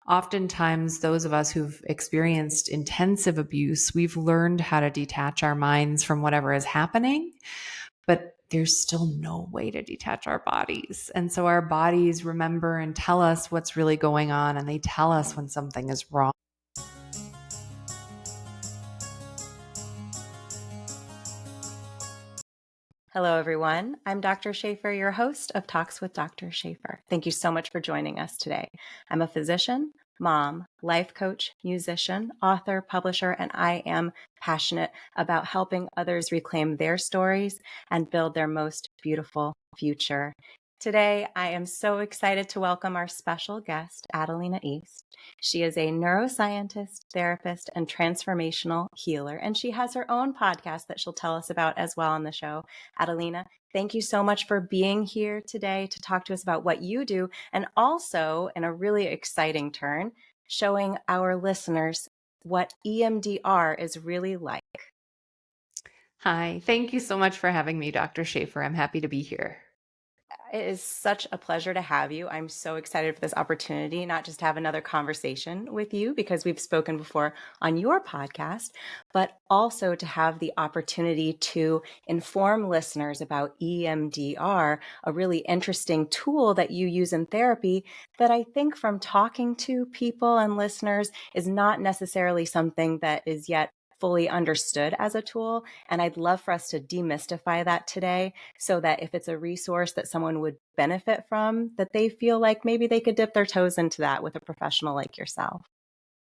Oftentimes, those of us who've experienced intensive abuse, we've learned how to detach our minds from whatever is happening, but there's still no way to detach our bodies. And so our bodies remember and tell us what's really going on, and they tell us when something is wrong. Hello, everyone. I'm Dr. Shafer, your host of Talks with Dr. Shafer. Thank you so much for joining us today. I'm a physician, mom, life coach, musician, author, publisher, and I am passionate about helping others reclaim their stories and build their most beautiful future. Today, I am so excited to welcome our special guest, Adalina East. She is a neuroscientist, therapist, and transformational healer, and she has her own podcast that she'll tell us about as well on the show. Adalina, thank you so much for being here today to talk to us about what you do, and also, in a really exciting turn, showing our listeners what EMDR is really like. Hi, thank you so much for having me, Dr. Shafer. I'm happy to be here. It is such a pleasure to have you. I'm so excited for this opportunity, not just to have another conversation with you because we've spoken before on your podcast, but also to have the opportunity to inform listeners about EMDR, a really interesting tool that you use in therapy that I think from talking to people and listeners is not necessarily something that is yet fully understood as a tool. And I'd love for us to demystify that today so that if it's a resource that someone would benefit from, that they feel like maybe they could dip their toes into that with a professional like yourself.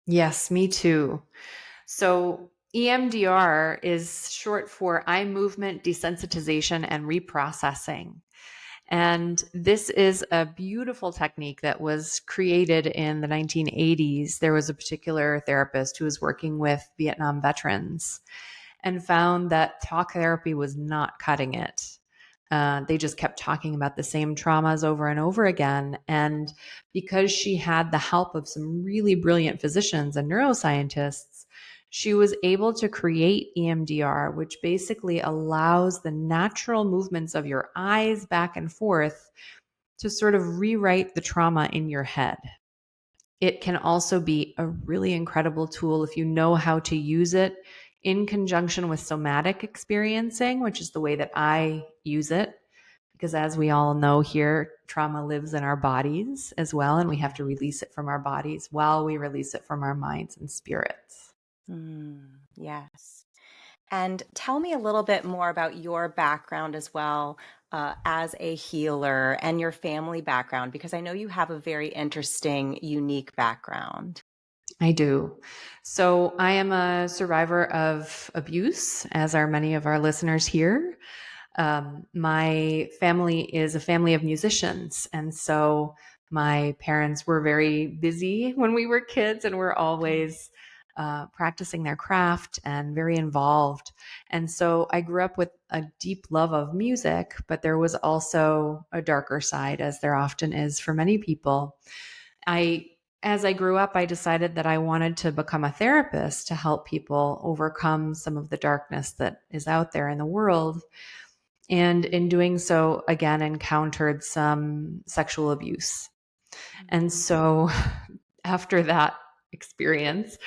Yes, me too. So EMDR is short for eye movement desensitization and reprocessing. And this is a beautiful technique that was created in the 1980s. There was a particular therapist who was working with Vietnam veterans and found that talk therapy was not cutting it. They just kept talking about the same traumas over and over again. And because she had the help of some really brilliant physicians and neuroscientists, she was able to create EMDR, which basically allows the natural movements of your eyes back and forth to sort of rewrite the trauma in your head. It can also be a really incredible tool if you know how to use it in conjunction with somatic experiencing, which is the way that I use it. Because as we all know here, trauma lives in our bodies as well, and we have to release it from our bodies while we release it from our minds and spirits. Yes. And tell me a little bit more about your background as well as a healer and your family background, because I know you have a very interesting, unique background. I do. So I am a survivor of abuse, as are many of our listeners here. My family is a family of musicians. And so my parents were very busy when we were kids and were always practicing their craft and very involved. And so I grew up with a deep love of music, but there was also a darker side, as there often is for many people. As I grew up, I decided that I wanted to become a therapist to help people overcome some of the darkness that is out there in the world. And in doing so, again, encountered some sexual abuse. And so after that experience,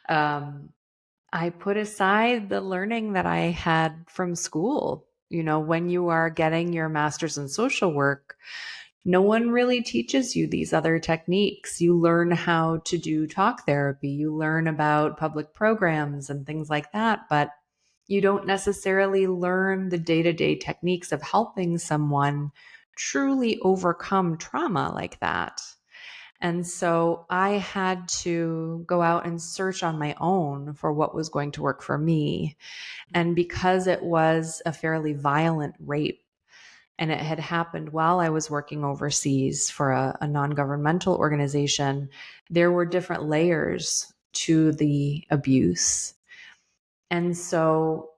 I put aside the learning that I had from school. You know, when you are getting your master's in social work, no one really teaches you these other techniques. You learn how to do talk therapy, you learn about public programs and things like that, but you don't necessarily learn the day-to-day techniques of helping someone truly overcome trauma like that. And so I had to go out and search on my own for what was going to work for me. And because it was a fairly violent rape, and it had happened while I was working overseas for a non-governmental organization, there were different layers to the abuse. And so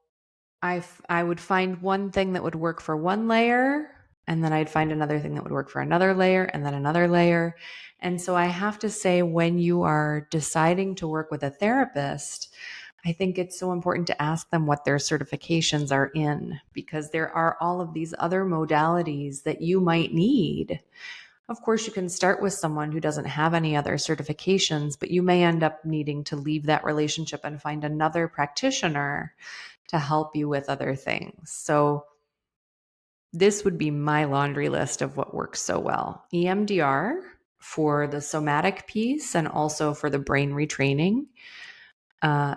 I would find one thing that would work for one layer, and then I'd find another thing that would work for another layer, and then another layer. And so I have to say, when you are deciding to work with a therapist, I think it's so important to ask them what their certifications are in, because there are all of these other modalities that you might need Of course, you can start with someone who doesn't have any other certifications, but you may end up needing to leave that relationship and find another practitioner to help you with other things. So this would be my laundry list of what works so well. EMDR for the somatic piece and also for the brain retraining.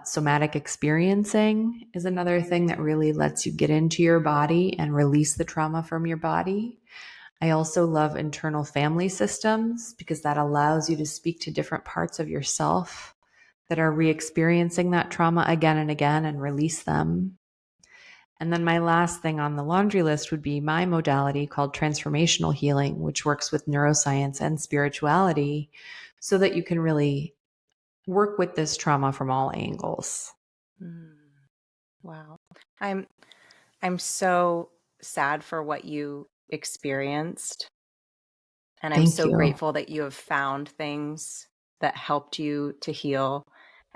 Somatic experiencing is another thing that really lets you get into your body and release the trauma from your body. I also love internal family systems because that allows you to speak to different parts of yourself that are re-experiencing that trauma again and again and release them. And then my last thing on the laundry list would be my modality called transformational healing, which works with neuroscience and spirituality so that you can really work with this trauma from all angles. Mm. Wow. I'm so sad for what you experienced. And I'm Thank so you. grateful that you have found things that helped you to heal,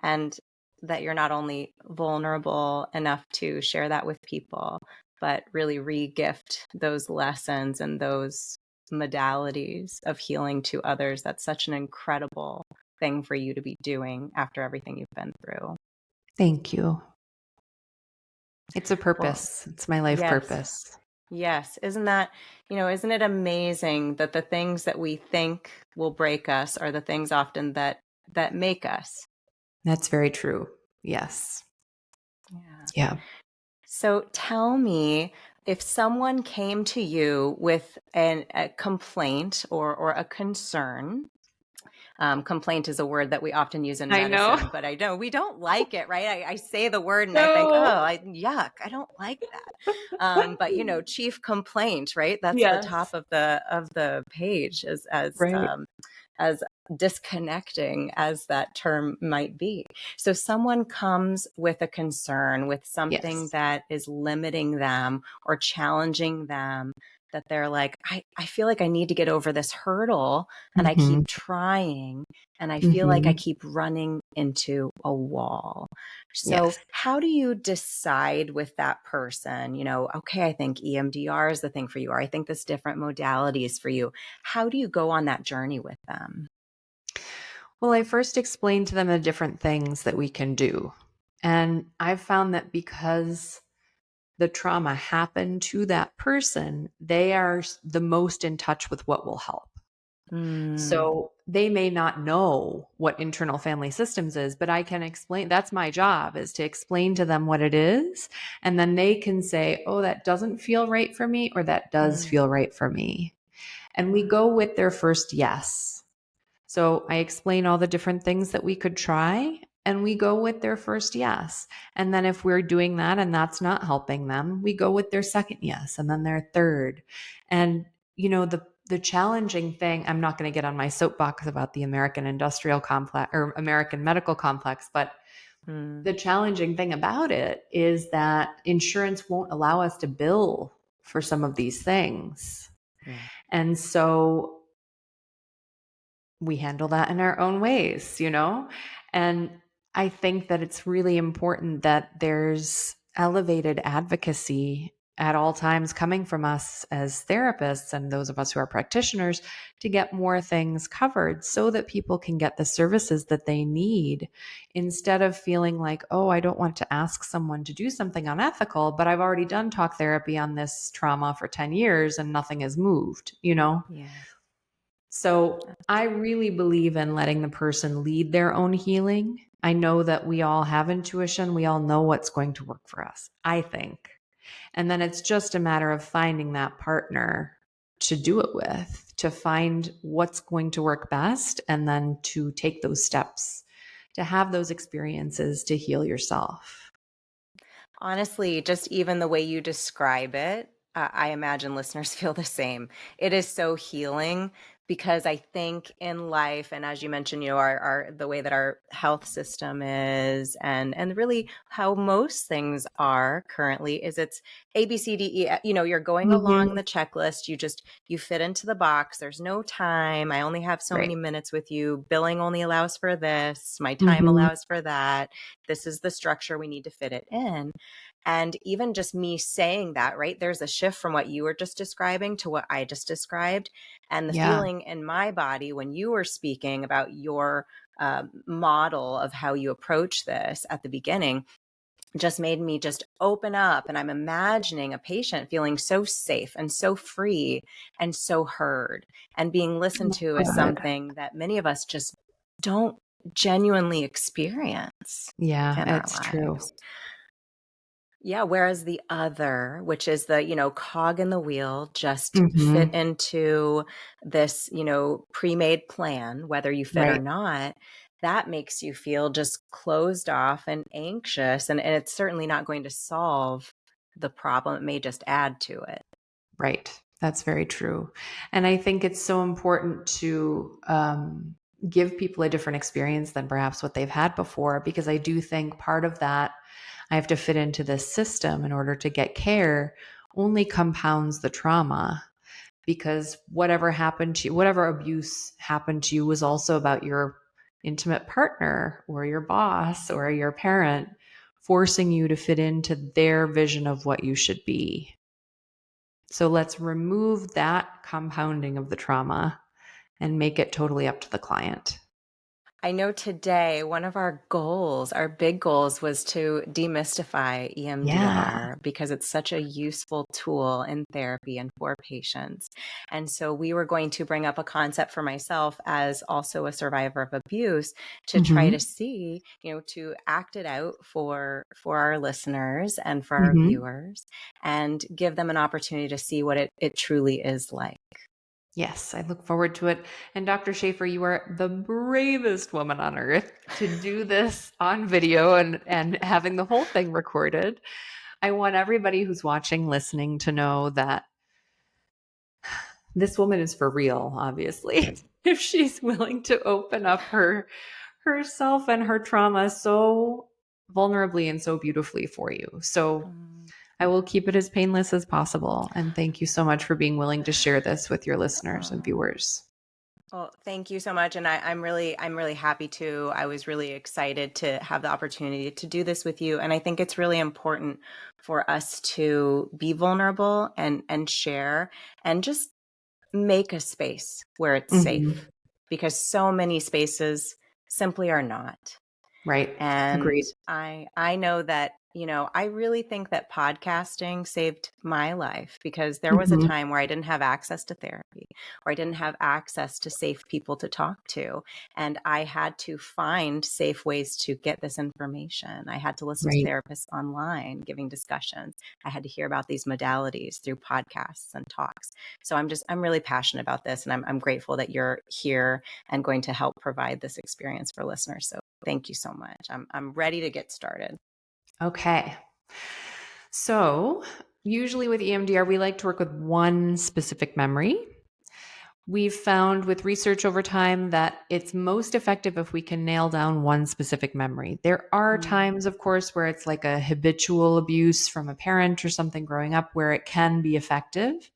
and that you're not only vulnerable enough to share that with people, but really re-gift those lessons and those modalities of healing to others. That's such an incredible thing for you to be doing after everything you've been through. Thank you. It's a Well, purpose. It's my life yes. purpose. Yes. Isn't it amazing that the things that we think will break us are the things often that make us? That's very true. Yes. Yeah. Yeah. So tell me, if someone came to you with a complaint or a concern. Complaint is a word that we often use in I know. medicine, but I know we don't like it, right? I say the word and I think, oh, No. yuck, I don't like that. But chief complaint, right? That's the top Yes. of the page, Right. as disconnecting as that term might be. So someone comes with a concern, with something Yes. that is limiting them or challenging them, that they're like, I feel like I need to get over this hurdle, and I Mm-hmm. keep trying, and I feel like I Mm-hmm. keep running into a wall. So Yes. how do you decide with that person, okay, I think EMDR is the thing for you, or I think this different modality is for you. How do you go on that journey with them? Well, I first explained to them the different things that we can do. And I've found that because the trauma happened to that person, they are the most in touch with what will help. Mm, So they may not know what internal family systems is, but I can explain. That's my job, is to explain to them what it is. And then they can say, oh, that doesn't feel right for me, or that does mm, feel right for me. And we wow. go with their first yes. So I explain all the different things that we could try, and we go with their first yes. And then if we're doing that and that's not helping them, we go with their second yes and then their third. And the challenging thing, I'm not going to get on my soapbox about the American industrial complex or American medical complex, but Mm, the challenging thing about it is that insurance won't allow us to bill for some of these things. yeah. And so we handle that in our own ways. And I think that it's really important that there's elevated advocacy at all times coming from us as therapists and those of us who are practitioners to get more things covered so that people can get the services that they need instead of feeling like, oh, I don't want to ask someone to do something unethical, but I've already done talk therapy on this trauma for 10 years and nothing has moved. Yeah. So I really believe in letting the person lead their own healing. I know that we all have intuition. We all know what's going to work for us, I think. And then it's just a matter of finding that partner to do it with, to find what's going to work best, and then to take those steps, to have those experiences to heal yourself. Honestly, just even the way you describe it, I imagine listeners feel the same. It is so healing, because I think in life, and as you mentioned, our the way that our health system is, and really how most things are currently, is it's A, B, C, D, E. You're going along Mm-hmm. the checklist. You fit into the box. There's no time. I only have so Right. many minutes with you. Billing only allows for this. My time Mm-hmm. allows for that. This is the structure we need to fit it in. And even just me saying that, right, there's a shift from what you were just describing to what I just described. And the Yeah. feeling in my body when you were speaking about your model of how you approach this at the beginning just made me just open up. And I'm imagining a patient feeling so safe and so free and so heard, and being listened to is Good. something that many of us just don't genuinely experience Yeah, in our it's true. lives. Yeah, whereas the other, which is the, cog in the wheel, just fit Hmm. into this, pre-made plan, whether you fit or Right. not, that makes you feel just closed off and anxious. And it's certainly not going to solve the problem. It may just add to it. Right. That's very true. And I think it's so important to give people a different experience than perhaps what they've had before, because I do think part of that, I have to fit into this system in order to get care, only compounds the trauma. Because whatever happened to you, whatever abuse happened to you, was also about your intimate partner or your boss or your parent forcing you to fit into their vision of what you should be. So let's remove that compounding of the trauma and make it totally up to the client. I know today one of our goals, our big goals, was to demystify Yeah. EMDR because it's such a useful tool in therapy and for patients. And so we were going to bring up a concept for myself as also a survivor of abuse to try to Hmm. see, to act it out for our listeners and for our Hmm. viewers, and give them an opportunity to see what it truly is like. Yes, I look forward to it. And Dr. Shafer, you are the bravest woman on earth to do this on video and having the whole thing recorded. I want everybody who's watching, listening to know that this woman is for real, obviously. If she's willing to open up herself and her trauma so vulnerably and so beautifully for you. So Mm. I will keep it as painless as possible. And thank you so much for being willing to share this with your listeners and Oh. viewers. Well, thank you so much. And I'm really happy to. I was really excited to have the opportunity to do this with you. And I think it's really important for us to be vulnerable and share and just make a space where it's Hmm. safe, because so many spaces simply are not. Right. And Agreed. I know that, I really think that podcasting saved my life, because there was a Hmm. time where I didn't have access to therapy, or I didn't have access to safe people to talk to. And I had to find safe ways to get this information. I had to listen to Right. therapists online giving discussions. I had to hear about these modalities through podcasts and talks. So I'm really passionate about this. And I'm grateful that you're here and going to help provide this experience for listeners. So thank you so much. I'm ready to get started. Okay. So usually with EMDR, we like to work with one specific memory. We've found with research over time that it's most effective if we can nail down one specific memory. There are Mm, times, of course, where it's like a habitual abuse from a parent or something growing up where it can be effective.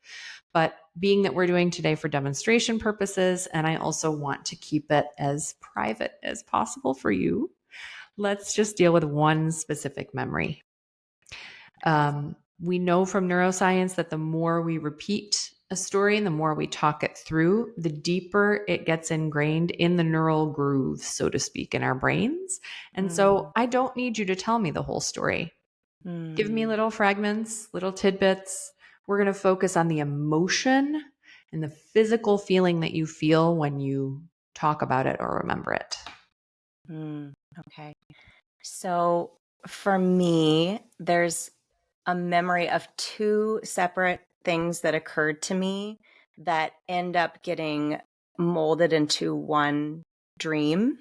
But being that we're doing today for demonstration purposes, and I also want to keep it as private as possible for you, let's just deal with one specific memory. We know from neuroscience that the more we repeat a story and the more we talk it through, the deeper it gets ingrained in the neural grooves, so to speak, in our brains. And mm, so I don't need you to tell me the whole story. Give me mm, little fragments, little tidbits. We're going to focus on the emotion and the physical feeling that you feel when you talk about it or remember it. mm. Okay. So for me, there's a memory of two separate things that occurred to me that end up getting molded into one dream.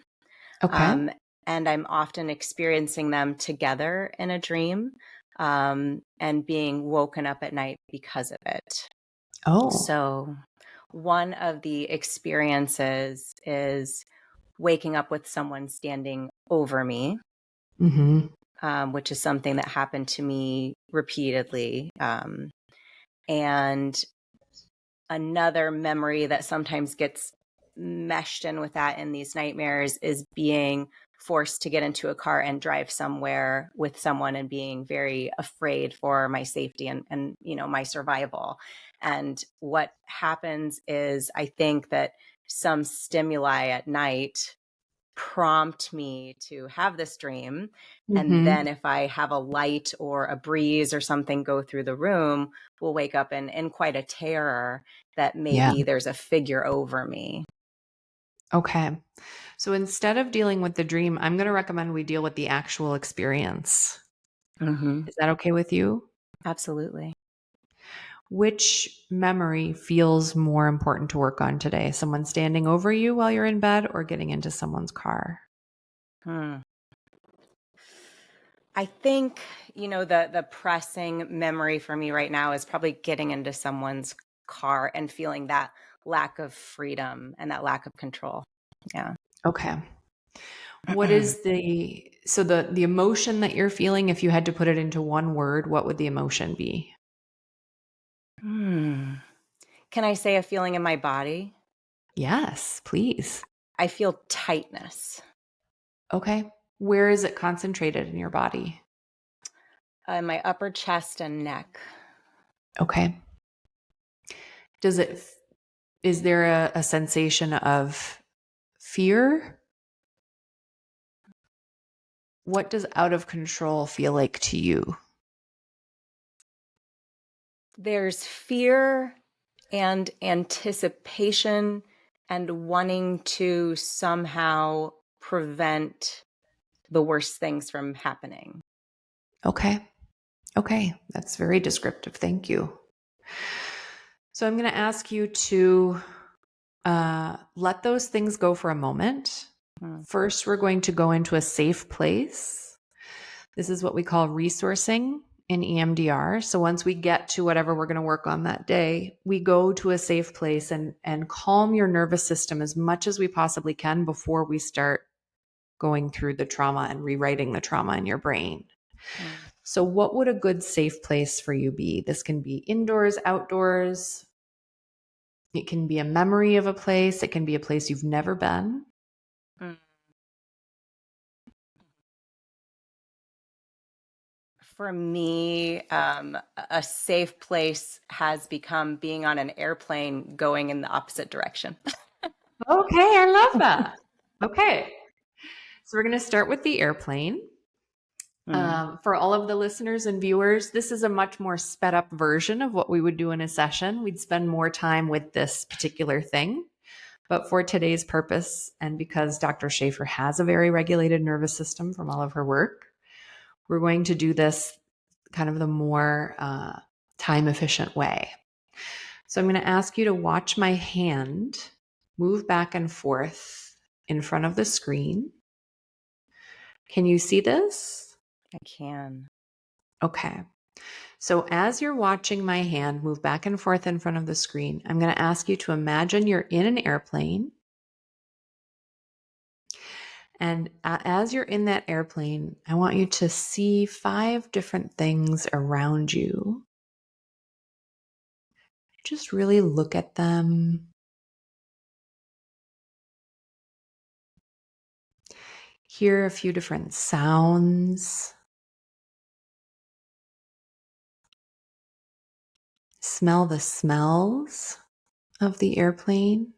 Okay. Um, and I'm often experiencing them together in a dream, and being woken up at night because of it. Oh. So, one of the experiences is waking up with someone standing over me, Mm-hmm. which is something that happened to me repeatedly. And another memory that sometimes gets meshed in with that in these nightmares is being forced to get into a car and drive somewhere with someone and being very afraid for my safety and my survival. And what happens is I think that some stimuli at night prompt me to have this dream. And Mm-hmm. then if I have a light or a breeze or something go through the room, we'll wake up in quite a terror that Yeah. maybe there's a figure over me. Okay. So instead of dealing with the dream, I'm going to recommend we deal with the actual experience. Mm-hmm. Is that okay with you? Absolutely. Which memory feels more important to work on today? Someone standing over you while you're in bed or getting into someone's car? Hmm. I think, the pressing memory for me right now is probably getting into someone's car and feeling that lack of freedom and that lack of control. Yeah. Okay. What is the emotion that you're feeling, if you had to put it into one word, what would the emotion be? Hmm. Can I say a feeling in my body? Yes, please. I feel tightness. Okay. Where is it concentrated in your body? In my upper chest and neck. Okay. Is there a sensation of fear? What does out of control feel like to you? There's fear and anticipation and wanting to somehow prevent the worst things from happening. Okay. Okay. That's very descriptive. Thank you. So I'm going to ask you to let those things go for a moment. Hmm. First, we're going to go into a safe place. This is what we call resourcing in EMDR. So once we get to whatever we're going to work on that day, we go to a safe place and calm your nervous system as much as we possibly can before we start going through the trauma and rewriting the trauma in your brain. Hmm. So what would a good safe place for you be? This can be indoors, outdoors. It can be a memory of a place. It can be a place you've never been. Hmm. For me, a safe place has become being on an airplane going in the opposite direction. Okay, I love that. Okay. So we're going to start with the airplane. Hmm. For all of the listeners and viewers, this is a much more sped up version of what we would do in a session. We'd spend more time with this particular thing. But for today's purpose, and because Dr. Shafer has a very regulated nervous system from all of her work, we're going to do this kind of the more time efficient way. So I'm going to ask you to watch my hand move back and forth in front of the screen. Can you see this? I can. Okay. So as you're watching my hand move back and forth in front of the screen, I'm going to ask you to imagine you're in an airplane. And as you're in that airplane, I want you to see 5 different things around you. Just really look at them. Hear a few different sounds. Smell the smells of the airplane.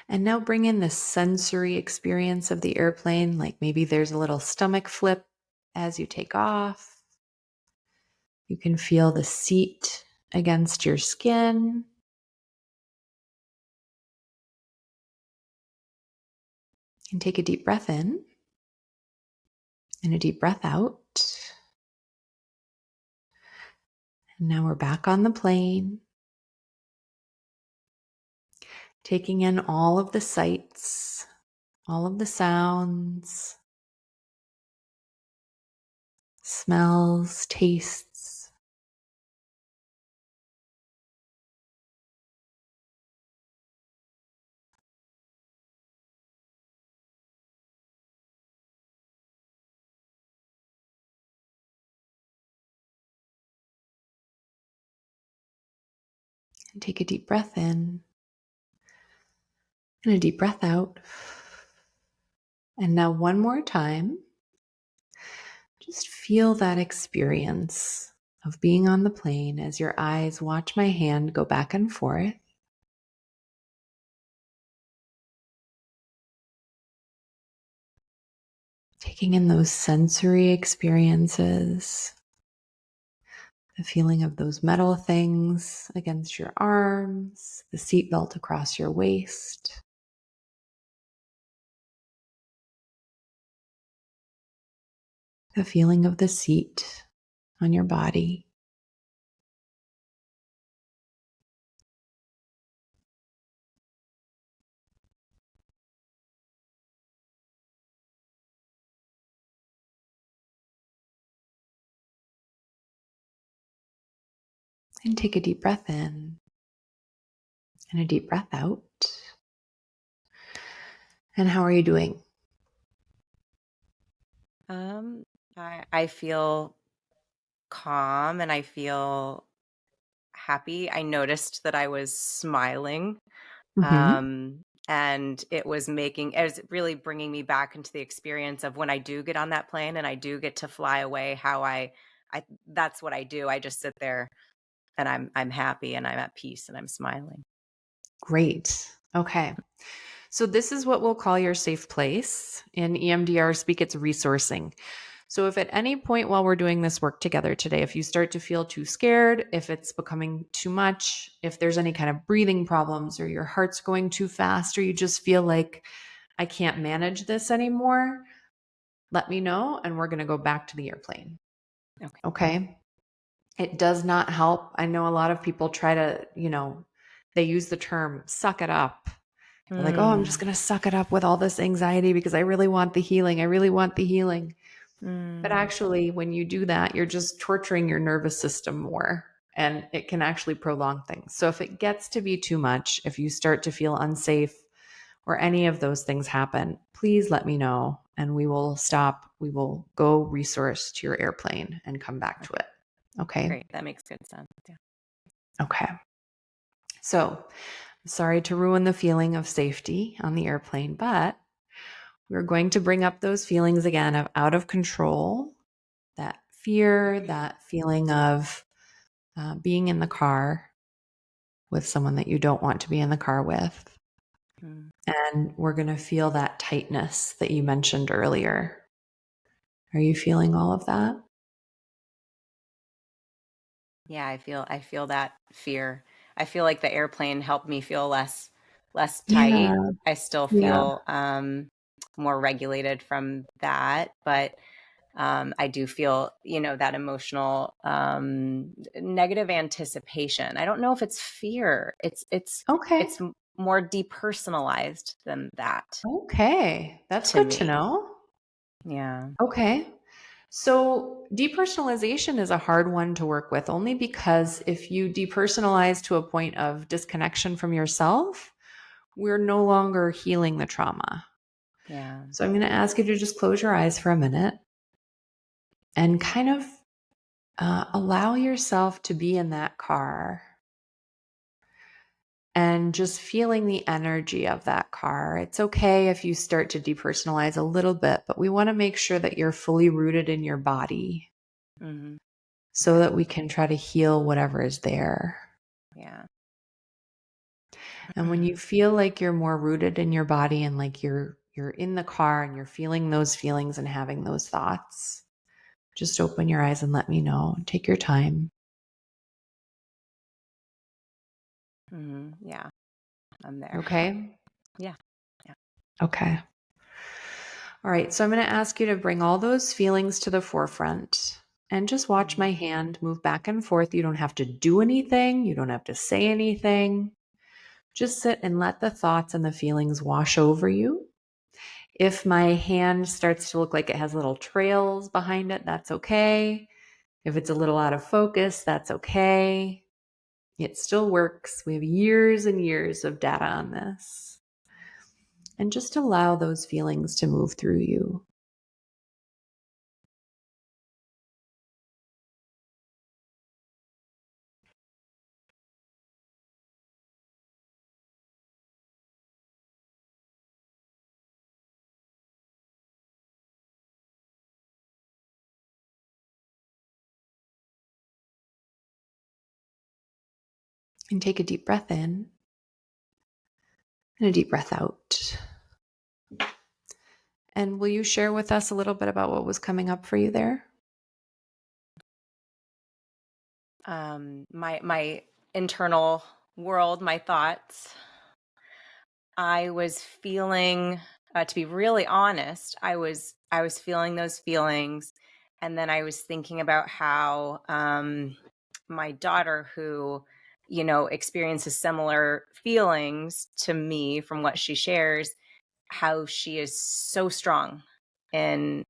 And now bring in the sensory experience of the airplane, like maybe there's a little stomach flip as you take off. You can feel the seat against your skin. And take a deep breath in and a deep breath out. And now we're back on the plane, taking in all of the sights, all of the sounds, smells, tastes. And take a deep breath in and a deep breath out. And now, one more time, just feel that experience of being on the plane as your eyes watch my hand go back and forth. Taking in those sensory experiences, the feeling of those metal things against your arms, the seatbelt across your waist. The feeling of the seat on your body. And take a deep breath in and a deep breath out. And how are you doing? Um, I feel calm and I feel happy. I noticed that I was smiling, Mm-hmm. and it was really bringing me back into the experience of when I do get on that plane and I do get to fly away, how that's what I do. I just sit there and I'm happy and I'm at peace and I'm smiling. Great. Okay. So this is what we'll call your safe place. In EMDR speak, it's resourcing. So if at any point while we're doing this work together today, if you start to feel too scared, if it's becoming too much, if there's any kind of breathing problems or your heart's going too fast, or you just feel like I can't manage this anymore, let me know and we're going to go back to the airplane. Okay. Okay. It does not help. I know a lot of people try to, they use the term suck it up. They're like, oh, I'm just Mm, going to suck it up with all this anxiety because I really want the healing. I really want the healing. But mm, actually, when you do that, you're just torturing your nervous system more and it can actually prolong things. So if it gets to be too much, if you start to feel unsafe or any of those things happen, please let me know and we will stop. We will go resource to your airplane and come back to okay. it. Okay. Great. That makes good sense. Yeah. Okay. So sorry to ruin the feeling of safety on the airplane, but we're going to bring up those feelings again of out of control, that fear, that feeling of being in the car with someone that you don't want to be in the car with. Mm. And we're going to feel that tightness that you mentioned earlier. Are you feeling all of that? Yeah, I feel that fear. I feel like the airplane helped me feel less tight. Yeah. I still Yeah. feel more regulated from that, but I do feel, that emotional negative anticipation. I don't know if it's fear. Okay. It's more depersonalized than that Okay. That's to good to me. know. Yeah. Okay. So, depersonalization is a hard one to work with only because if you depersonalize to a point of disconnection from yourself, we're no longer healing the trauma. Yeah. So, I'm going to ask you to just close your eyes for a minute and kind of allow yourself to be in that car and just feeling the energy of that car. It's okay if you start to depersonalize a little bit, but we want to make sure that you're fully rooted in your body Hmm. so Okay. that we can try to heal whatever is there. Yeah. And when you feel like you're more rooted in your body and like you're in the car and you're feeling those feelings and having those thoughts, just open your eyes and let me know. Take your time. Yeah. I'm there. Okay? Yeah. Yeah. Okay. All right. So I'm going to ask you to bring all those feelings to the forefront and just watch Mhm. my hand move back and forth. You don't have to do anything. You don't have to say anything. Just sit and let the thoughts and the feelings wash over you. If my hand starts to look like it has little trails behind it, that's okay. If it's a little out of focus, that's okay. It still works. We have years and years of data on this. And just allow those feelings to move through you. And take a deep breath in and a deep breath out. And will you share with us a little bit about what was coming up for you there? My internal world, my thoughts. I was feeling, to be really honest, I was feeling those feelings, and then I was thinking about how my daughter, who experiences similar feelings to me from what she shares, how she is so strong in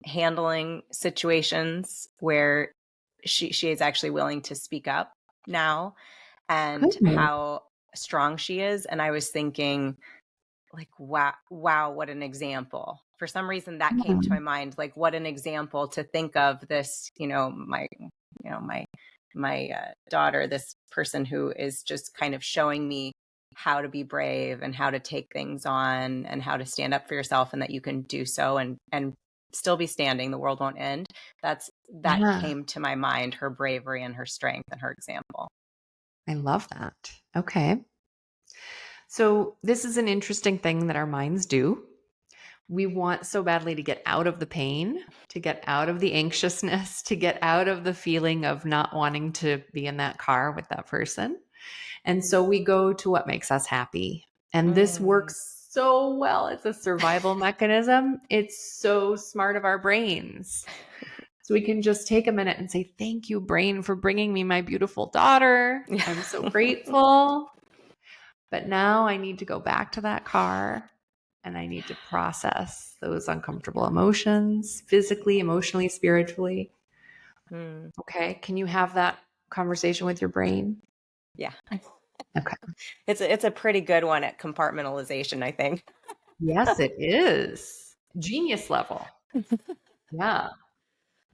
handling situations where she is actually willing to speak up now, and Good. how strong she is. And I was thinking, like, wow, what an example. For some reason that came to my mind, like, what an example to think of this, my daughter, this person who is just kind of showing me how to be brave and how to take things on and how to stand up for yourself, and that you can do so and still be standing. The world won't end. That Yeah, came to my mind, her bravery and her strength and her example. I love that. Okay. So, this is an interesting thing that our minds do. We want so badly to get out of the pain, to get out of the anxiousness, to get out of the feeling of not wanting to be in that car with that person. And so we go to what makes us happy. And this Mm. works so well. It's a survival mechanism. It's so smart of our brains. So we can just take a minute and say, "Thank you, brain, for bringing me my beautiful daughter. Yeah. I'm so grateful. But now I need to go back to that car and I need to process those uncomfortable emotions physically, emotionally, spiritually." Mm. Okay. Can you have that conversation with your brain? Yeah. Okay. It's a pretty good one at compartmentalization, I think. Yes, it is. Genius level. Yeah.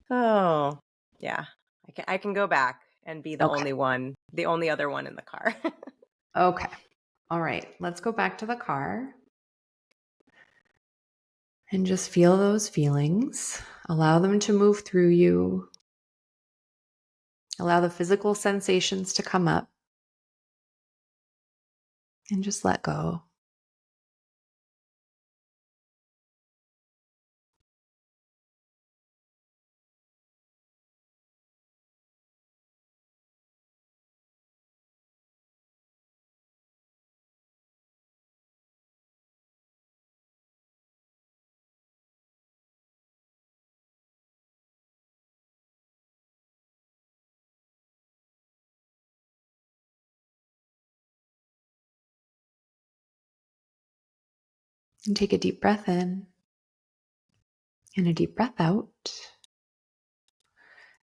Oh, yeah. I can go back and be Okay. the only other one in the car. Okay. All right. Let's go back to the car and just feel those feelings. Allow them to move through you. Allow the physical sensations to come up and just let go. And take a deep breath in and a deep breath out.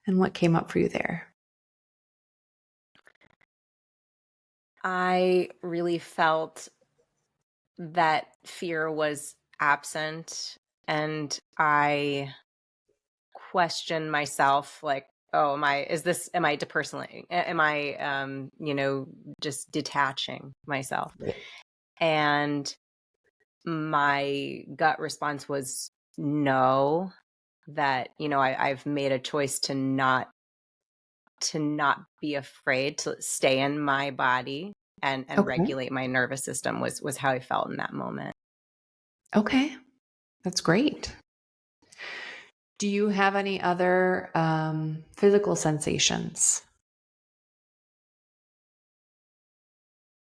And what came up for you there? I really felt that fear was absent, and I questioned myself, like, oh, am I depersonally, am I, just detaching myself? Right. And my gut response was no, that, I've made a choice to not be afraid, to stay in my body and Okay. regulate my nervous system, was how I felt in that moment. Okay. That's great. Do you have any other physical sensations?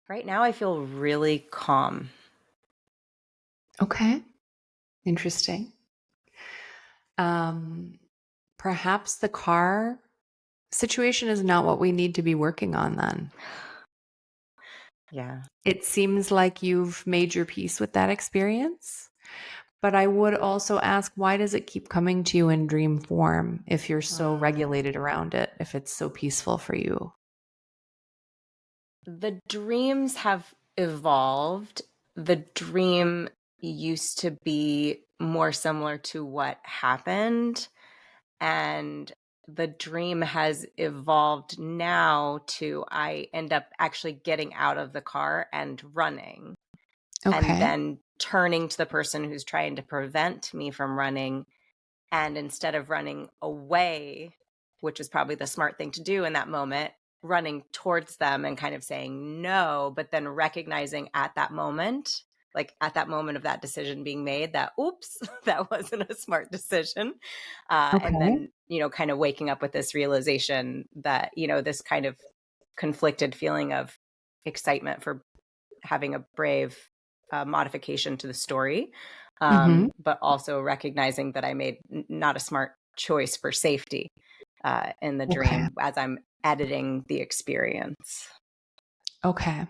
Right now I feel really calm. Okay. Interesting. Um, Perhaps the car situation is not what we need to be working on then. Yeah. It seems like you've made your peace with that experience. But I would also ask, why does it keep coming to you in dream form if you're so Mm. regulated around it, if it's so peaceful for you? The dreams have evolved. The dream used to be more similar to what happened, and the dream has evolved now to I end up actually getting out of the car and running, and Okay. then turning to the person who's trying to prevent me from running. And instead of running away, which is probably the smart thing to do in that moment, running towards them and kind of saying no, but then recognizing at that moment, like at that moment of that decision being made, that, oops, that wasn't a smart decision. And Okay. then, kind of waking up with this realization that, this kind of conflicted feeling of excitement for having a brave modification to the story, Mm-hmm. but also recognizing that I made not a smart choice for safety in the Okay. dream as I'm editing the experience. Okay.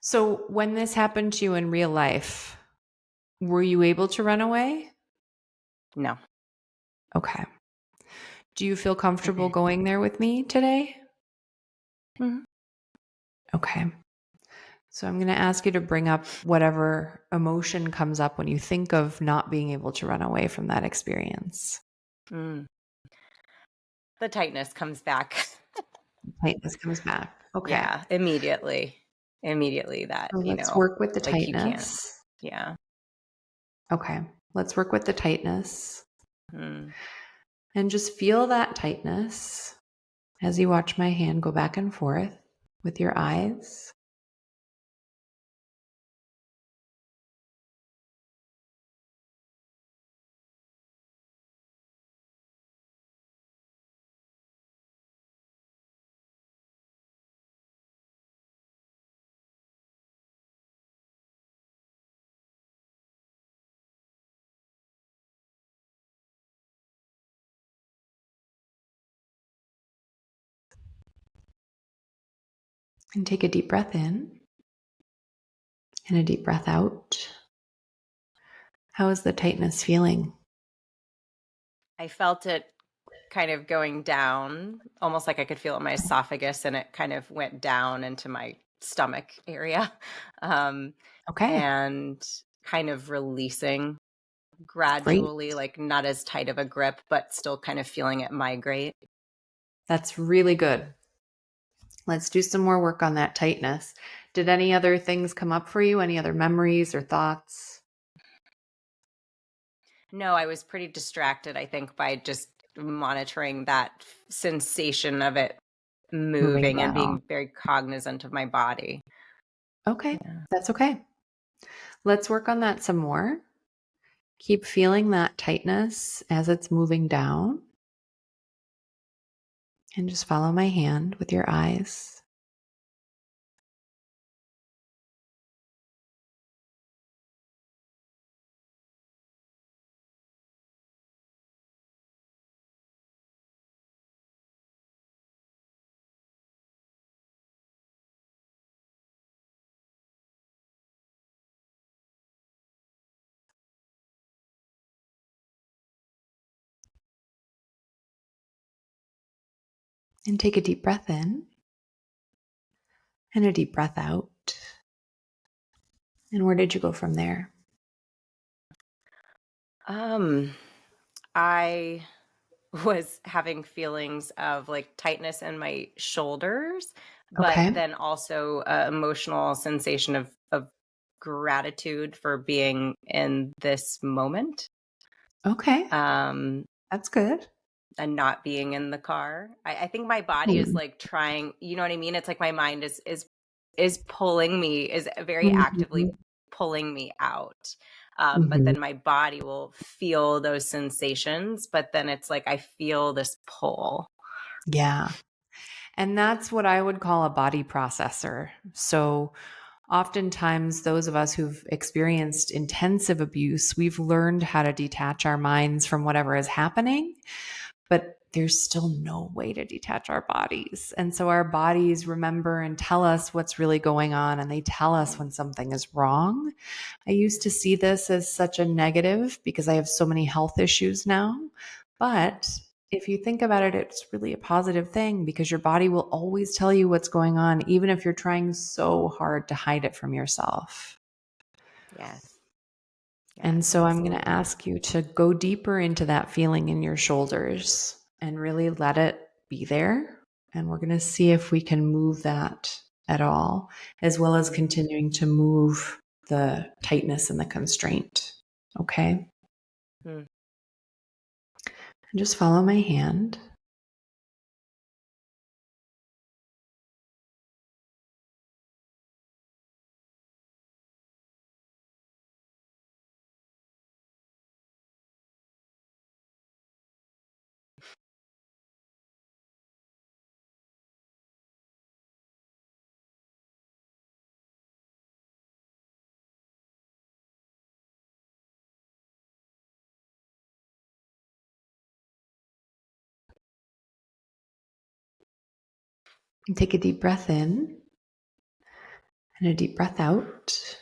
So when this happened to you in real life, were you able to run away? No. Okay. Do you feel comfortable going there with me today? Mhm. Okay. So I'm going to ask you to bring up whatever emotion comes up when you think of not being able to run away from that experience. Mm. The tightness comes back. Tightness comes back. Okay. Yeah, immediately that, So let's work with the like you can't. tightness. Yeah. Okay. Let's work with the tightness Mm. and just feel that tightness as you watch my hand go back and forth with your eyes. And take a deep breath in and a deep breath out. How is the tightness feeling? I felt it kind of going down, almost like I could feel it in my esophagus, and it kind of went down into my stomach area, um, Okay, and kind of releasing great. gradually, like not as tight of a grip, but still kind of feeling it migrate. That's really good. Let's do some more work on that tightness. Did any other things come up for you? Any other memories or thoughts? No, I was pretty distracted, I think, by just monitoring that sensation of it Moving moving and down. being very cognizant of my body. Okay, Yeah. that's okay. Let's work on that some more. Keep feeling that tightness as it's moving down. And just follow my hand with your eyes. And take a deep breath in and a deep breath out. And where did you go from there? Um, I was having feelings of like tightness in my shoulders, but Okay. then also emotional sensation of gratitude for being in this moment. Okay. Um, That's good. and not being in the car. I think my body is like trying, you know what I mean? It's like my mind is pulling me, is very Mm-hmm. actively pulling me out. But Mm-hmm. then my body will feel those sensations, but then it's like I feel this pull. Yeah. And that's what I would call a body processor. So, oftentimes, those of us who've experienced intensive abuse, we've learned how to detach our minds from whatever is happening, but there's still no way to detach our bodies. And so, our bodies remember and tell us what's really going on, and they tell us when something is wrong. I used to see this as such a negative because I have so many health issues now. But if you think about it, it's really a positive thing because your body will always tell you what's going on, even if you're trying so hard to hide it from yourself. Yes. And Yes, so I'm going to absolutely. ask you to go deeper into that feeling in your shoulders and really let it be there. And we're going to see if we can move that at all, as well as Mm. continuing to move the tightness and the constraint. Okay. Mm. And just follow my hand. And take a deep breath in and a deep breath out.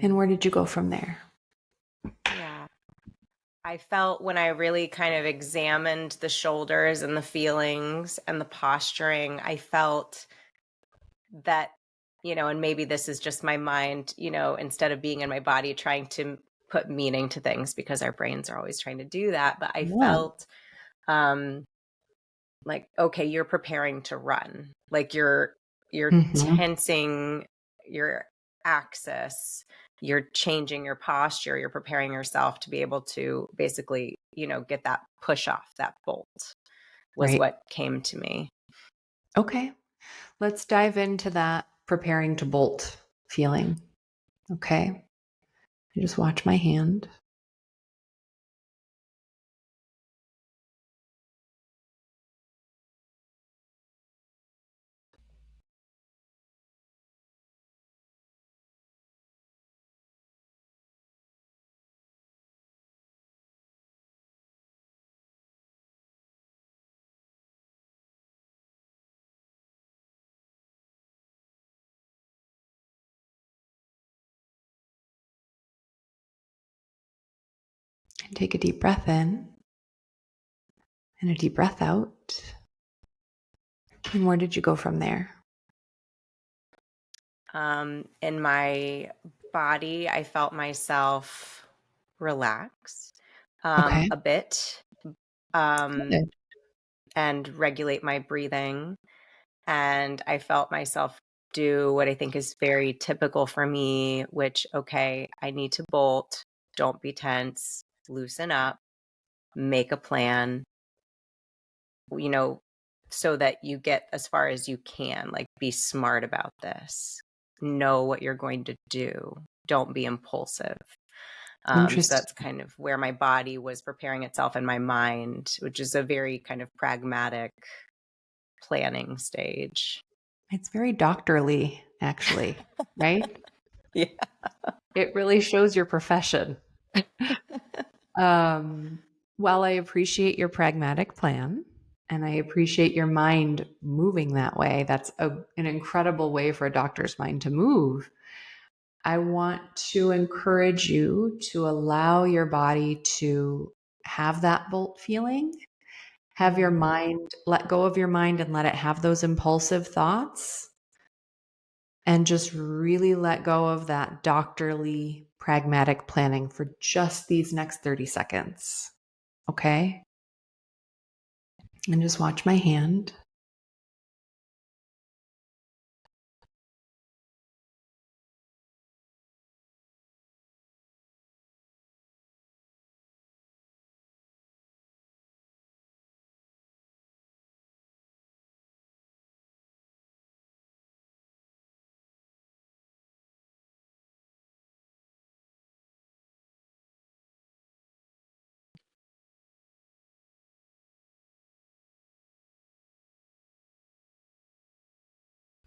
And where did you go from there? Yeah. I felt when I really kind of examined the shoulders and the feelings and the posturing, I felt that, and maybe this is just my mind, instead of being in my body trying to put meaning to things because our brains are always trying to do that. But I Yeah. felt like, okay, you're preparing to run. Like you're tensing your axis, you're changing your posture, you're preparing yourself to be able to basically, get that push off, that bolt was Right. what came to me. Okay. Let's dive into that preparing to bolt feeling. Okay. I just watch my hand. And take a deep breath in and a deep breath out. And where did you go from there? In my body, I felt myself relax Okay. a bit, um, Good. and regulate my breathing. And I felt myself do what I think is very typical for me, which, okay, I need to bolt, don't be tense, loosen up, make a plan, so that you get as far as you can, like be smart about this, know what you're going to do, don't be impulsive. So Interesting. that's kind of where my body was preparing itself in my mind, which is a very kind of pragmatic planning stage. It's very doctorly, actually, right? Yeah. It really shows your profession. Um, while I appreciate your pragmatic plan and I appreciate your mind moving that way, that's an incredible way for a doctor's mind to move. I want to encourage you to allow your body to have that bolt feeling, have your mind, let go of your mind and let it have those impulsive thoughts, and just really let go of that doctorly, pragmatic planning for just these next 30 seconds. Okay? And just watch my hand.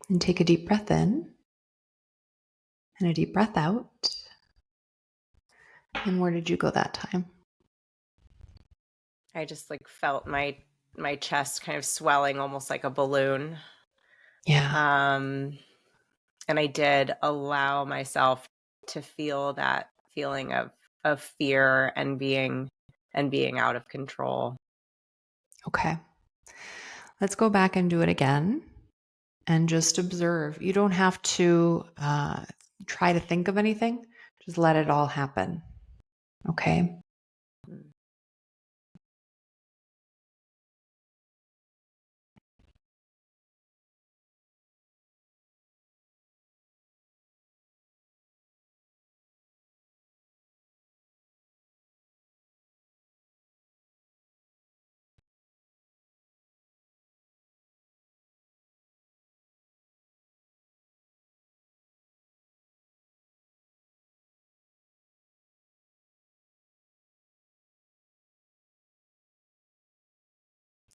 And take a deep breath in and a deep breath out. And where did you go that time? I just like felt my chest kind of swelling almost like a balloon. Yeah. Um, and I did allow myself to feel that feeling of fear and being out of control. Okay. Let's go back and do it again and just observe. You don't have to try to think of anything, just let it all happen. Okay.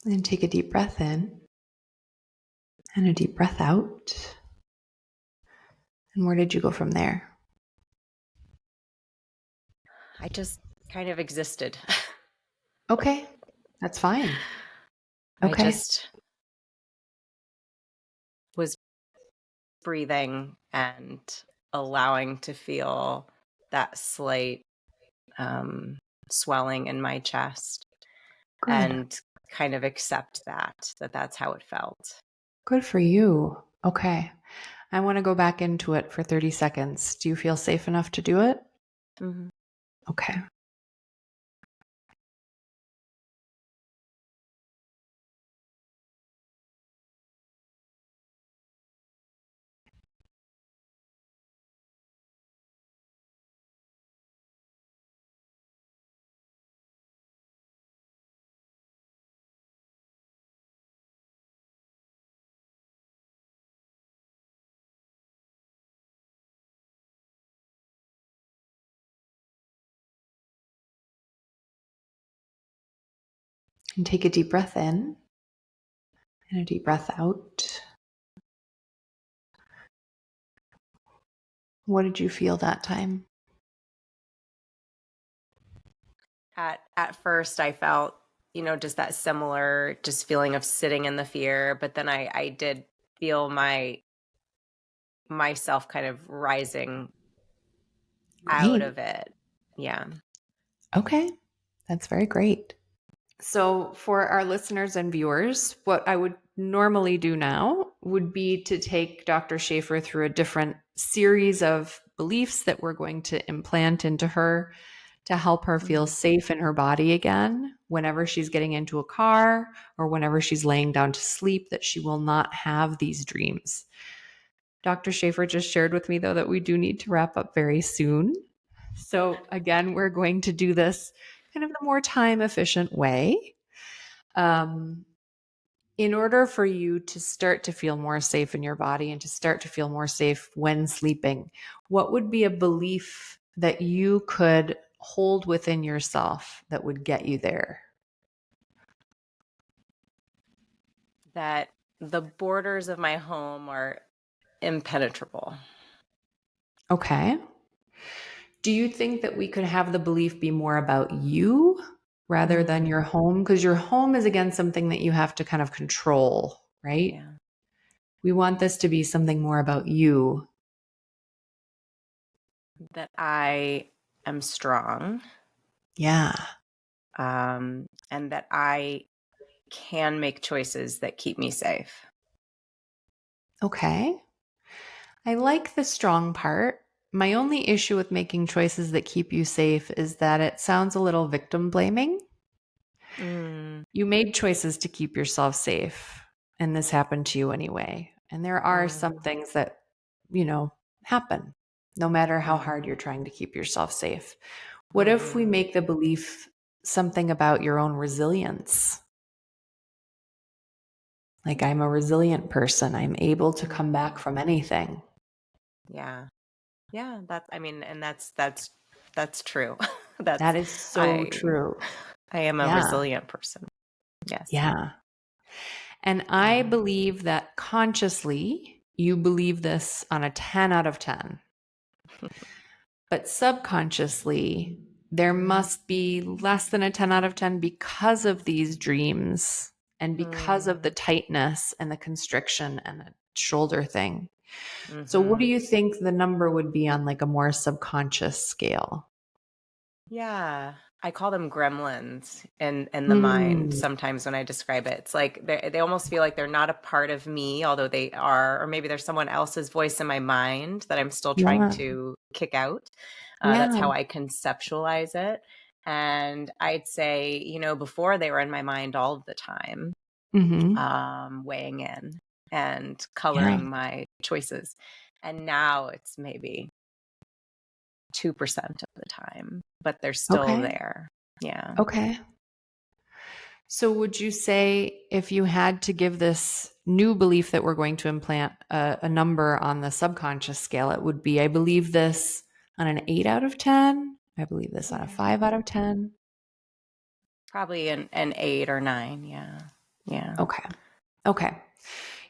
And take a deep breath in and a deep breath out. And where did you go from there? I just kind of existed. Okay. That's fine. I Okay. just breathing and allowing to feel that slight swelling in my chest Good. and kind of accept that that's how it felt. Good for you. Okay. I want to go back into it for 30 seconds. Do you feel safe enough to do it? Mhm. Okay. And take a deep breath in and a deep breath out. What did you feel that time? At first I felt, just that similar just feeling of sitting in the fear, but then I did feel myself kind of rising out Great. of it. Yeah. Okay. That's very great. So, for our listeners and viewers, what I would normally do now would be to take Dr. Shafer through a different series of beliefs that we're going to implant into her to help her feel Mhm. safe in her body again whenever she's getting into a car or whenever she's laying down to sleep, that she will not have these dreams. Dr. Shafer just shared with me, though, that we do need to wrap up very soon. So, again, we're going to do this kind of the more time efficient way. Um, in order for you to start to feel more safe in your body and to start to feel more safe when sleeping, what would be a belief that you could hold within yourself that would get you there? That the borders of my home are impenetrable. Okay. Do you think that we could have the belief be more about you rather than your Mm, home? Because your home is, again, something that you have to kind of control, right? yeah. We want this to be something more about you. That I am strong, Yeah. and that I can make choices that keep me safe. Okay. I like the strong part. My only issue with making choices that keep you safe is that it sounds a little victim blaming. Mm, You made choices to keep yourself safe, and this happened to you anyway. And there are some mm, things that, happen no matter how hard mm, you're trying to keep yourself safe. What if we mm, make the belief something about your own resilience? Like, I'm a resilient person, I'm able to come back mm. from anything. Yeah. Yeah, and that's true. That's That is so I true. I am a Yeah. resilient person. Yes. Yeah. And I Yeah. believe that consciously you believe this on a 10 out of 10. But subconsciously, there must be less than a 10 out of 10 because of these dreams and because of the Mm, tightness and the constriction and the shoulder thing. So, what do mhm. you think the number would be on like a more subconscious scale? Yeah. I call them gremlins in the mind Mm, sometimes when I describe it. It's like they almost feel like they're not a part of me, although they are, or maybe there's someone else's voice in my mind that I'm still trying yeah. to kick out. That's Yeah. how I conceptualize it. And I'd say, before they were in my mind all the time, Hmm. weighing in and Yeah. coloring my choices. And now it's maybe 2% of the time, but they're still Okay. there. Yeah. Okay. So, would you say if you had to give this new belief that we're going to implant a number on the subconscious scale, it would be I believe this on an 8 out of 10. I believe this on a Yeah. 5 out of 10. Probably an 8 or 9. Yeah. Yeah. Okay. Okay.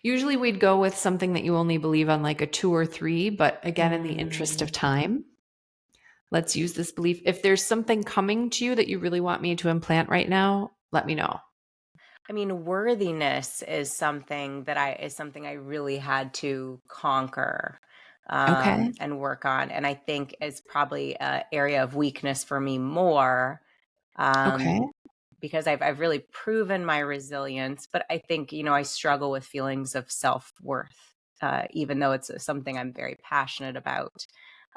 Usually we'd go with something that you only believe on like a 2 or 3, but again, in the interest of Mm. time, let's use this belief. If there's something coming to you that you really want me to implant right now, let me know. I mean, worthiness is something I really had to conquer Okay. and work on, and I think is probably an area of weakness for me more, Okay. um, because I've really proven my resilience, but I think I struggle with feelings of self-worth, even though it's something I'm very passionate about,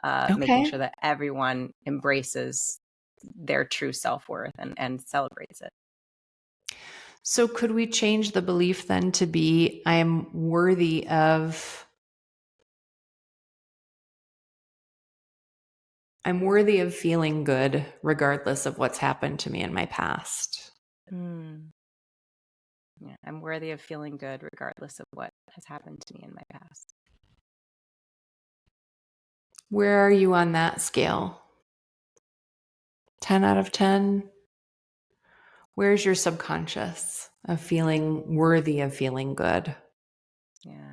making Okay. sure that everyone embraces their true self-worth and celebrates it. So could we change the belief then to be I'm worthy of feeling good regardless of what's happened to me in my past? Mm. Yeah, I'm worthy of feeling good regardless of what has happened to me in my past. Where are you on that scale? 10 out of 10? Where's your subconscious of feeling worthy of feeling good? Yeah.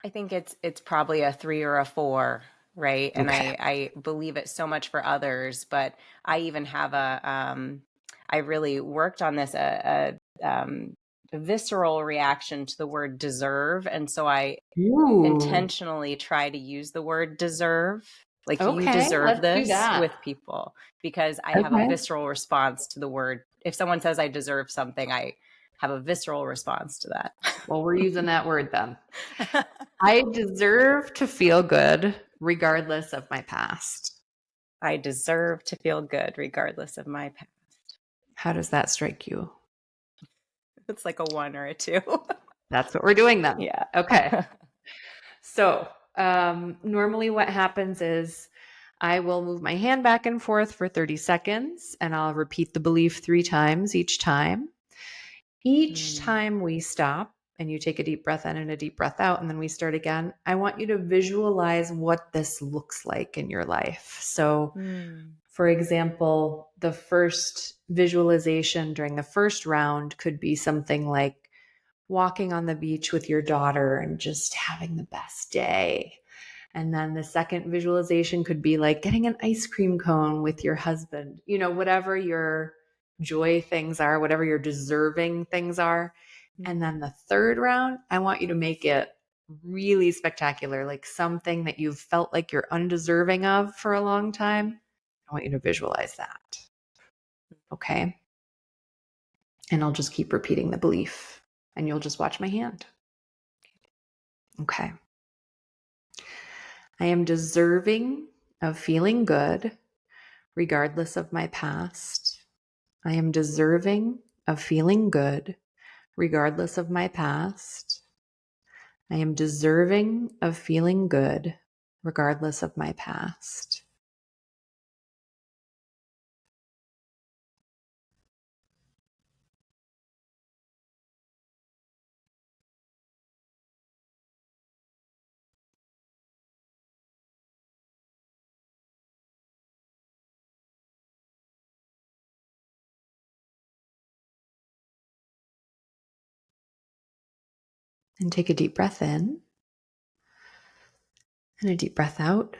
I think it's probably a 3 or a 4, right? And Okay. I believe it so much for others, but I even have I really worked on this a visceral reaction to the word deserve, and so I Ooh. intentionally try to use the word deserve, like you Okay, deserve let's do this, that. with people, because I have a Okay. visceral response to the word. If someone says I deserve something, I have a visceral response to Well, we're using that word then. that. I deserve to feel good regardless of my past. I deserve to feel good regardless of my past. How does that strike you? It's like a 1 or a 2. That's what we're doing then. Yeah. Okay. So, normally what happens is I will move my hand back and forth for 30 seconds and I'll repeat the belief 3 times each time. Each Mm, time we stop and you take a deep breath in and a deep breath out, and then we start again, I want you to visualize what this looks like in your life. So, mm, for example, the first visualization during the first round could be something like walking on the beach with your daughter and just having the best day. And then the second visualization could be like getting an ice cream cone with your husband, whatever your joy things are, whatever your deserving things are. And mm, then the third round, I want you to make it really spectacular, like something that you've felt like you're undeserving of for a long time. I want you to visualize that. Okay. And I'll just keep repeating the belief and you'll just watch my hand. Okay. I am deserving of feeling good regardless of my past. I am deserving of feeling good regardless of my past. I am deserving of feeling good regardless of my past. And take a deep breath in and a deep breath out.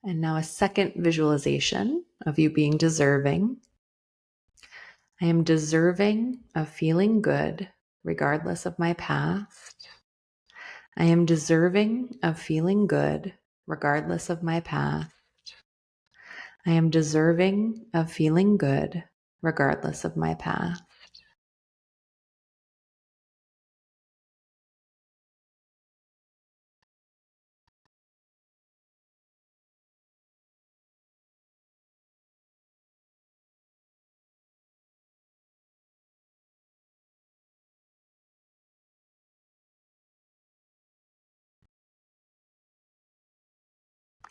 And now a second visualization of you being deserving. I am deserving of feeling good regardless of my past. I am deserving of feeling good regardless of my past. I am deserving of feeling good regardless of my past.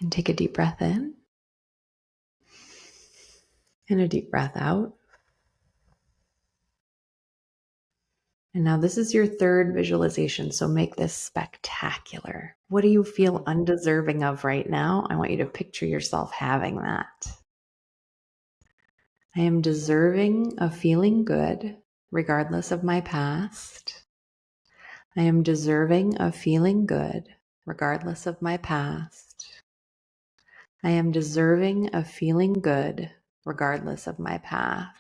And take a deep breath in and a deep breath out. And now this is your third visualization, so make this spectacular. What do you feel undeserving of right now? I want you to picture yourself having that. I am deserving of feeling good regardless of my past. I am deserving of feeling good regardless of my past. I am deserving of feeling good regardless of my past.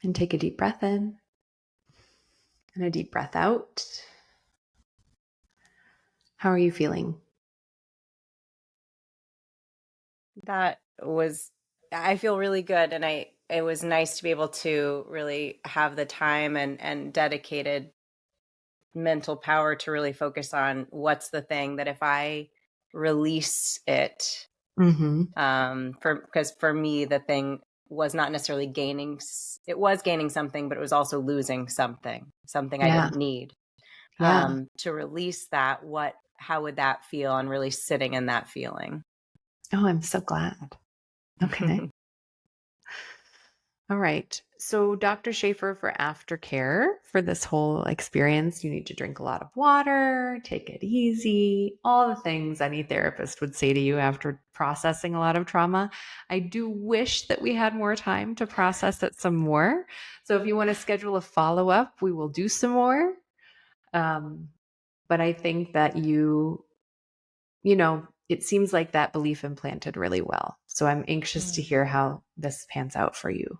And take a deep breath in and a deep breath out. How are you feeling? I feel really good. And it was nice to be able to really have the time and dedicated mental power to really focus on what's the thing that if I release it, Mm-hmm. because for me, the thing was not necessarily it was gaining something, but it was also losing something I Yeah. didn't need. Yeah. To release that, how would that feel? And really sitting in that feeling. Oh, I'm so glad. Okay. All right. So, Dr. Shafer, for aftercare for this whole experience, you need to drink a lot of water, take it easy, all the things any therapist would say to you after processing a lot of trauma. I do wish that we had more time to process it some more. So, if you want to schedule a follow up, we will do some more. Um, but I think that it seems like that belief implanted really well. So, I'm anxious to hear how this pans out for you.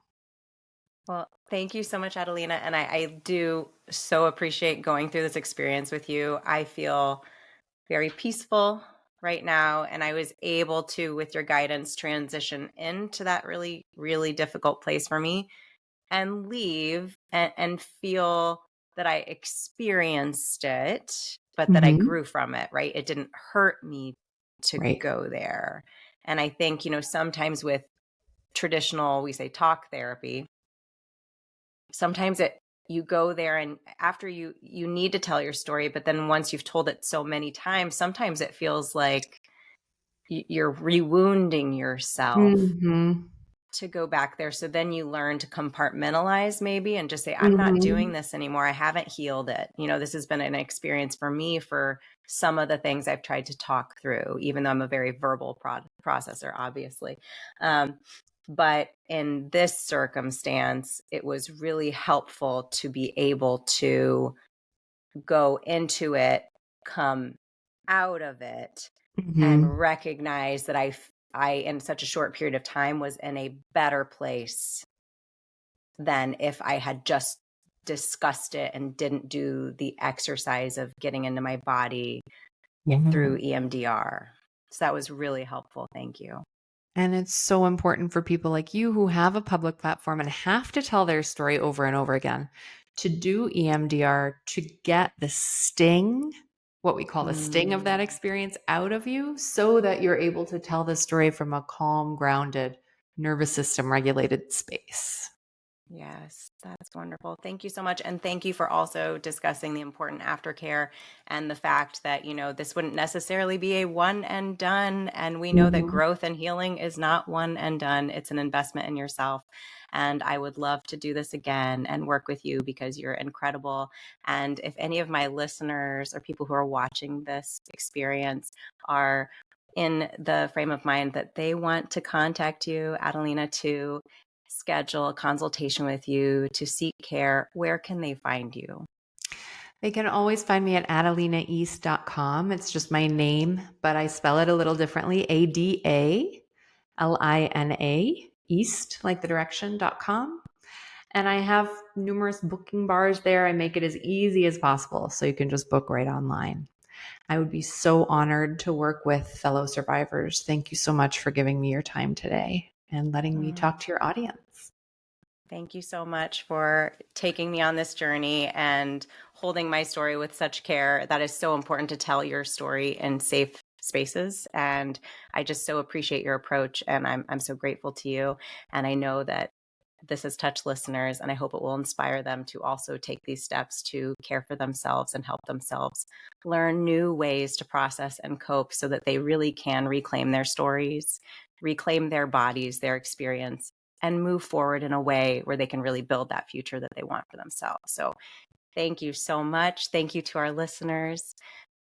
Well, thank you so much, Adalina. And I do so appreciate going through this experience with you. I feel very peaceful right now. And I was able to, with your guidance, transition into that really, really difficult place for me and leave and feel that I experienced it, but that I Mm-hmm. grew from it, right? It didn't hurt me to Right. go there. And I think, sometimes with traditional, we say talk therapy, sometimes you go there and after you need to tell your story, but then once you've told it so many times, sometimes it feels like you're rewounding yourself Mm-hmm. to go back there. So then you learn to compartmentalize maybe and just say, I'm not doing Mm-hmm. this anymore. I haven't healed it. This has been an experience for me for some of the things I've tried to talk through, even though I'm a very verbal processor, obviously. But in this circumstance, it was really helpful to be able to go into it, come out of it, Mm-hmm. and recognize that I, in such a short period of time, was in a better place than if I had just discussed it and didn't do the exercise of getting into my body Yeah. through EMDR. So that was really helpful. Thank you. And it's so important for people like you who have a public platform and have to tell their story over and over again to do EMDR to get the sting, what we call the sting of that experience out of you, so that you're able to tell the story from a calm, grounded, nervous system regulated space. Yes, that's wonderful. Thank you so much. And thank you for also discussing the important aftercare and the fact that, this wouldn't necessarily be a one and done. And we know that Mhm. growth and healing is not one and done. It's an investment in yourself. And I would love to do this again and work with you because you're incredible. And if any of my listeners or people who are watching this experience are in the frame of mind that they want to contact you, Adalina, to schedule a consultation with you to seek care, where can they find you? They can always find me at adalinaeast.com. It's just my name, but I spell it a little differently. ADALINA, East, like the direction.com. And I have numerous booking bars there. I make it as easy as possible so you can just book right online. I would be so honored to work with fellow survivors. Thank you so much for giving me your time today and letting me talk to your audience. Thank you so much for taking me on this journey and holding my story with such care. That is so important to tell your story in safe spaces. And I just so appreciate your approach. And I'm so grateful to you. And I know that this has touched listeners, and I hope it will inspire them to also take these steps to care for themselves and help themselves learn new ways to process and cope so that they really can reclaim their stories, reclaim their bodies, their experience, and move forward in a way where they can really build that future that they want for themselves. So thank you so much. Thank you to our listeners.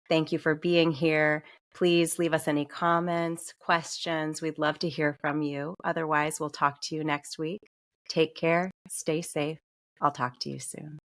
Thank you for being here. Please leave us any comments, questions. We'd love to hear from you. Otherwise, we'll talk to you next week. Take care. Stay safe. I'll talk to you soon.